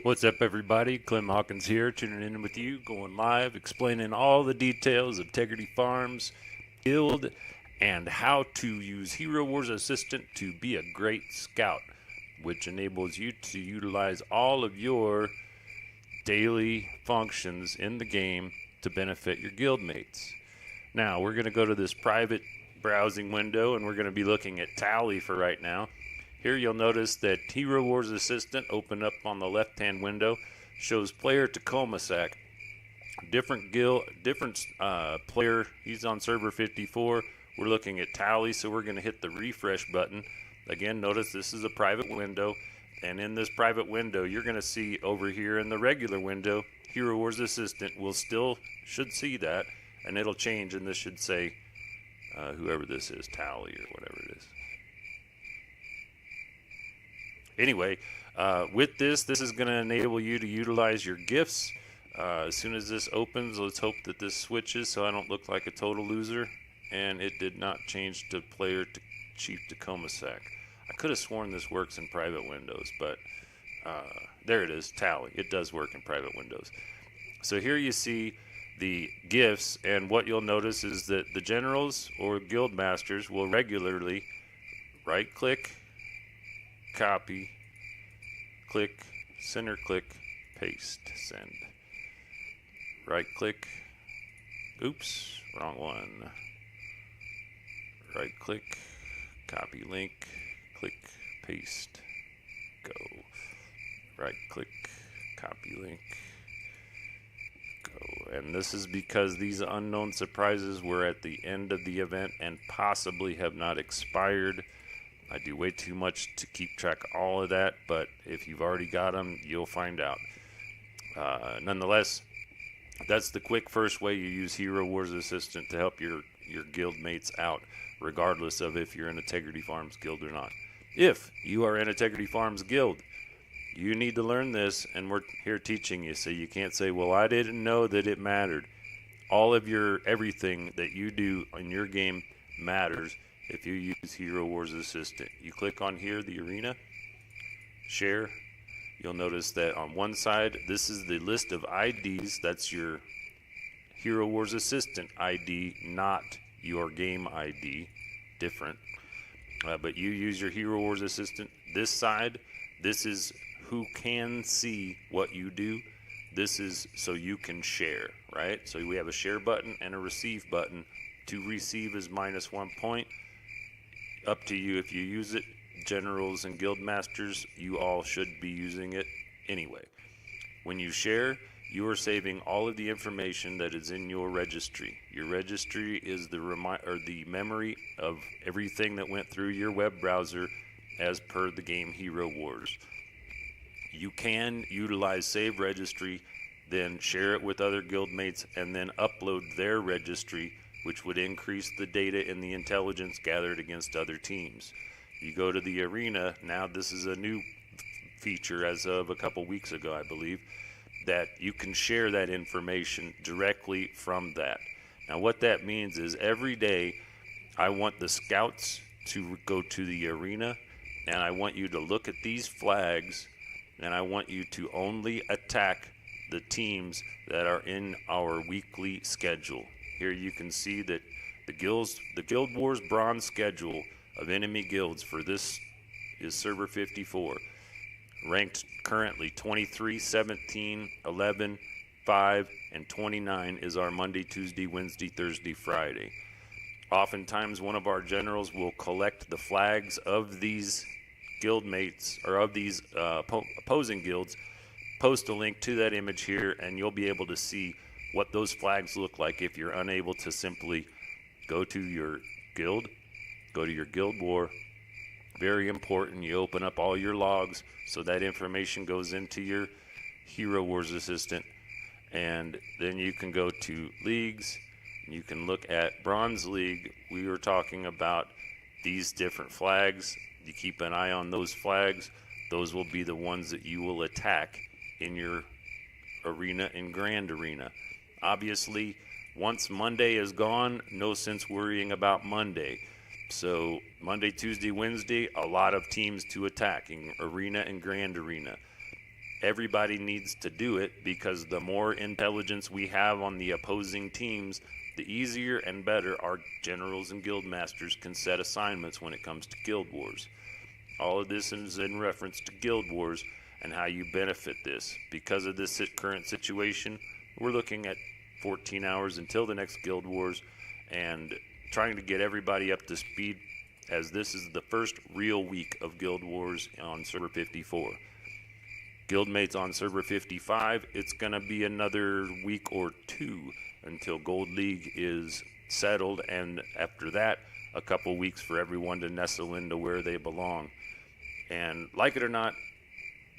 What's up, everybody? Clem Hawkins here, tuning in with you, going live, explaining all the details of Tegridy Farms, Guild, and how to use Hero Wars Assistant to be a great scout, which enables you to utilize all of your daily functions in the game to benefit your guild mates. Now, we're going to go to this private browsing window, and we're going to be looking at Tally for right now. Here you'll notice that Hero Wars Assistant, open up on the left-hand window, shows player Tacoma Sack. Different player. He's on server 54. We're looking at Tally, so we're going to hit the refresh button. Again, notice this is a private window, and in this private window, you're going to see over here in the regular window, Hero Wars Assistant should see that, and it'll change, and this should say whoever this is, Tally or whatever it is. Anyway, with this is going to enable you to utilize your gifts. As soon as this opens, let's hope that this switches so I don't look like a total loser. And it did not change to player to Chief Tacoma Sack. I could have sworn this works in private windows, but there it is, Tally. It does work in private windows. So here you see the gifts, and what you'll notice is that the generals or guild masters will regularly right-click, copy, click, center click, paste, send. Right click, oops, wrong one. Right click, copy link, click, paste, go. Right click, copy link, go. And this is because these unknown surprises were at the end of the event and possibly have not expired. I do way too much to keep track of all of that, but if you've already got them, you'll find out. Nonetheless, that's the quick first way you use Hero Wars Assistant to help your guild mates out, regardless of if you're in a Tegridy Farms guild or not. If you are in a Tegridy Farms guild, you need to learn this, and we're here teaching you, so you can't say, well, I didn't know that it mattered. All of everything that you do in your game matters. If you use Hero Wars Assistant, you click on here, the arena, share. You'll notice that on one side, this is the list of IDs. That's your Hero Wars Assistant ID, not your game ID. Different. But you use your Hero Wars Assistant. This side, this is who can see what you do. This is so you can share, right? So we have a share button and a receive button. To receive is -1 point. Up to you if you use it. Generals and guild masters, you all should be using it anyway. When you share, you are saving all of the information that is in your registry. Your registry is the memory of everything that went through your web browser as per the game Hero Wars. You can utilize save registry, then share it with other guild mates, and then upload their registry, which would increase the data and the intelligence gathered against other teams. You go to the arena, now this is a new feature as of a couple weeks ago, I believe, that you can share that information directly from that. Now what that means is every day I want the scouts to go to the arena, and I want you to look at these flags, and I want you to only attack the teams that are in our weekly schedule. Here you can see that the Guild Wars Bronze schedule of enemy guilds for this is server 54. Ranked currently 23, 17, 11, 5, and 29 is our Monday, Tuesday, Wednesday, Thursday, Friday. Oftentimes one of our generals will collect the flags of these guild mates or of these opposing guilds, post a link to that image here, and you'll be able to see what those flags look like if you're unable to simply go to your guild, go to your guild war. Very important, you open up all your logs so that information goes into your Hero Wars Assistant, and then you can go to leagues. You can look at Bronze League. We were talking about these different flags. You keep an eye on those flags. Those will be the ones that you will attack in your arena and Grand Arena. Obviously, once Monday is gone, no sense worrying about Monday. So Monday, Tuesday, Wednesday, a lot of teams to attack in Arena and Grand Arena. everybody needs to do it, because the more intelligence we have on the opposing teams, the easier and better our generals and guild masters can set assignments when it comes to guild wars. All of this is in reference to guild wars and how you benefit this. Because of this current situation, we're looking at 14 hours until the next guild wars, and trying to get everybody up to speed, as this is the first real week of guild wars on server 54. Guildmates on server 55, it's going to be another week or two until Gold League is settled, and after that, a couple weeks for everyone to nestle into where they belong. And like it or not,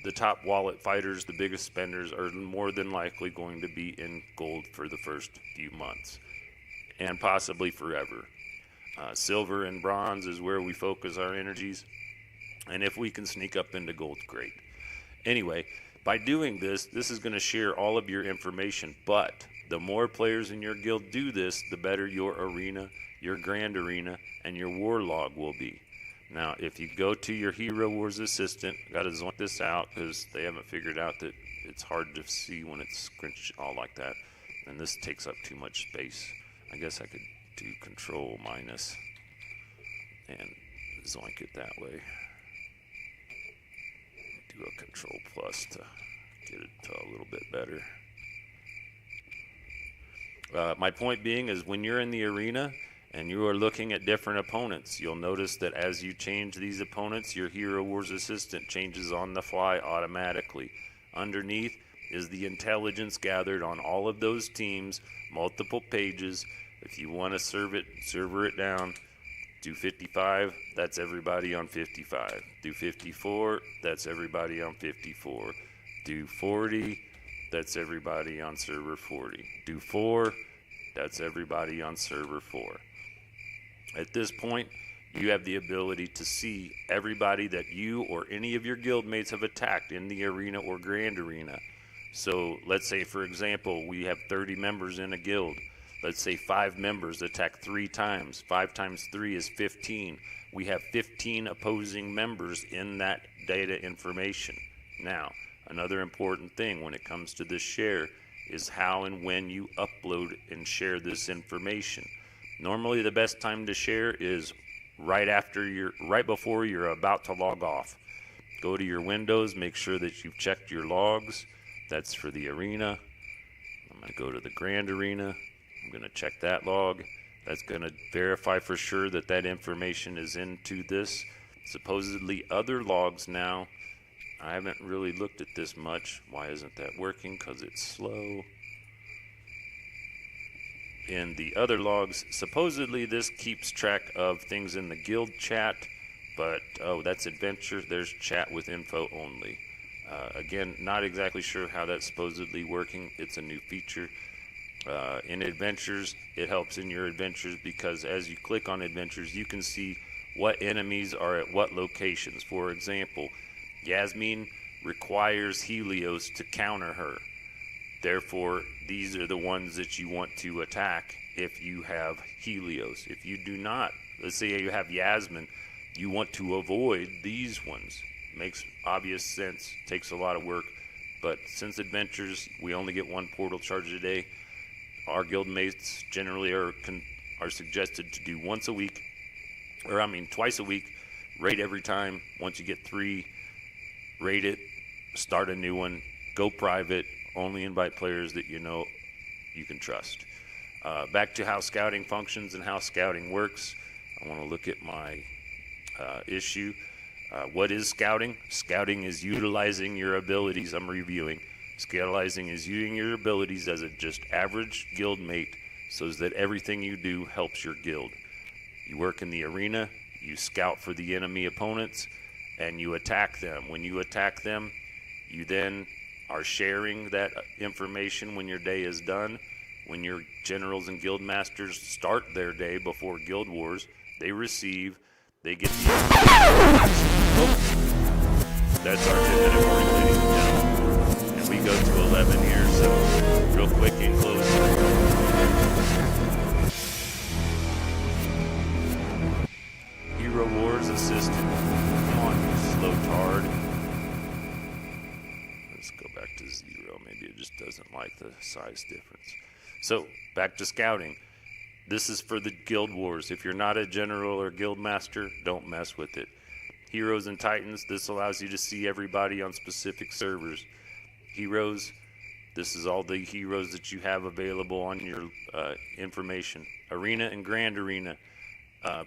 the top wallet fighters, the biggest spenders, are more than likely going to be in gold for the first few months, and possibly forever. Silver and bronze is where we focus our energies, and if we can sneak up into gold, great. Anyway, by doing this is going to share all of your information, but the more players in your guild do this, the better your arena, your grand arena, and your war log will be. Now, if you go to your Hero Wars Assistant, got to zoom this out because they haven't figured out that it's hard to see when it's scrunched all like that, and this takes up too much space. I guess I could do Control minus and zoink it that way. Do a Control plus to get it a little bit better. My point being is, when you're in the arena and you are looking at different opponents, you'll notice that as you change these opponents, your Hero Wars Assistant changes on the fly automatically. Underneath is the intelligence gathered on all of those teams, multiple pages. If you want to server it down, do 55, that's everybody on 55. Do 54, that's everybody on 54. Do 40, that's everybody on server 40. Do 4, that's everybody on server 4. At this point, you have the ability to see everybody that you or any of your guildmates have attacked in the arena or grand arena. So let's say, for example, we have 30 members in a guild. Let's say 5 members attack 3 times. 5 times 3 is 15. We have 15 opposing members in that data information. Now, another important thing when it comes to this share is how and when you upload and share this information. Normally, the best time to share is right before you're about to log off. Go to your Windows, make sure that you've checked your logs. That's for the arena. I'm going to go to the grand arena. I'm going to check that log. That's going to verify for sure that that information is into this. Supposedly other logs now. I haven't really looked at this much. Why isn't that working? Because it's slow. In the other logs, supposedly this keeps track of things in the guild chat, but oh, that's adventure. There's chat with info only. Again, not exactly sure how that's supposedly working. It's a new feature. In adventures, it helps in your adventures because as you click on adventures, you can see what enemies are at what locations. For example, Yasmin requires Helios to counter her. Therefore, these are the ones that you want to attack if you have Helios. If you do not, let's say you have Yasmin, you want to avoid these ones. Makes obvious sense, takes a lot of work, but since adventures, we only get 1 portal charge a day. Our guild mates generally are suggested to do twice a week, raid every time. Once you get 3, raid it, start a new one, go private, only invite players that you know you can trust. Back to how scouting functions and how scouting works. I want to look at my issue. What is scouting? Scouting is utilizing your abilities. I'm reviewing. Scouting is using your abilities as a just average guild mate so that everything you do helps your guild. You work in the arena, you scout for the enemy opponents, and you attack them. When you attack them, you then are sharing that information when your day is done. When your generals and guild masters start their day before guild wars, they get the that's our 10-minute warning, ladies and gentlemen. And we go to 11 here, so real quick in closing. Hero Wars Assistant. Come on, you slow tard. Let's go like the size difference. So back to scouting. This is for the guild wars. If you're not a general or guild master, don't mess with it. Heroes and Titans, this allows you to see everybody on specific servers. Heroes, this is all the heroes that you have available on your information. Arena and Grand Arena,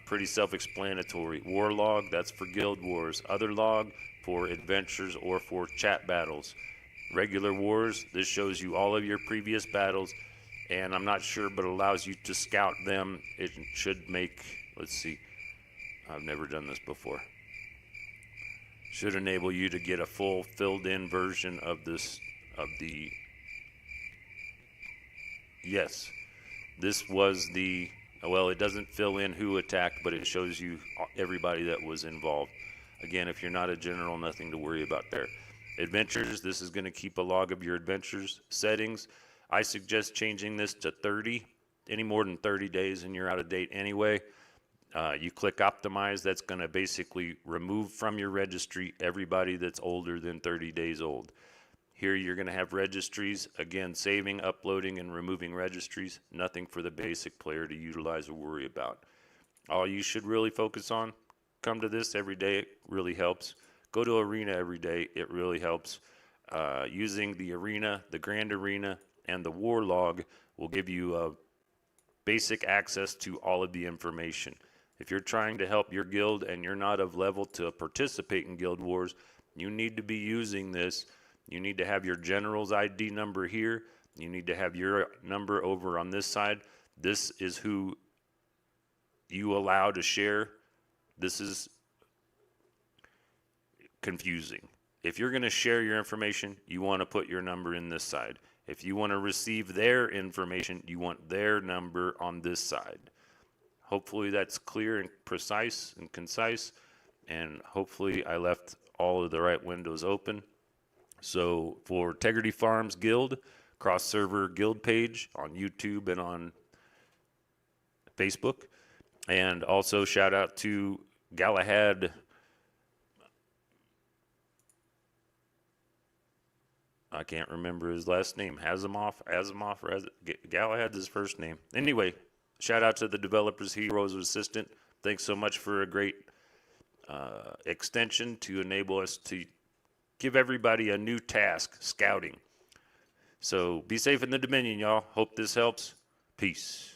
pretty self-explanatory. War log, that's for guild wars. Other log, for adventures or for chat battles. Regular wars, this shows you all of your previous battles, and I'm not sure, but allows you to scout them. It should make, let's see, I've never done this before. Should enable you to get a full filled in version of this, yes, this was the, well, it doesn't fill in who attacked, but it shows you everybody that was involved. Again, if you're not a general, nothing to worry about there. Adventures, this is going to keep a log of your adventures. Settings, I suggest changing this to 30. Any more than 30 days and you're out of date anyway. You click optimize, that's going to basically remove from your registry everybody that's older than 30 days old. Here you're going to have registries, again, saving, uploading, and removing registries. Nothing for the basic player to utilize or worry about. All you should really focus on, come to this every day, it really helps. Go to Arena every day, it really helps. Using the Arena, the Grand Arena, and the War Log will give you basic access to all of the information. If you're trying to help your guild and you're not of level to participate in guild wars, you need to be using this. You need to have your general's ID number here. You need to have your number over on this side. This is who you allow to share. This is confusing. If you're going to share your information, you want to put your number in this side. If you want to receive their information, you want their number on this side. Hopefully that's clear and precise and concise, and hopefully I left all of the right windows open. So for Tegridy Farms Guild, cross-server guild page on YouTube and on Facebook, and also shout out to Galahad. I can't remember his last name. Asimov, or Galahad's his first name. Anyway, shout out to the developers, Heroes Assistant. Thanks so much for a great extension to enable us to give everybody a new task, scouting. So be safe in the Dominion, y'all. Hope this helps. Peace.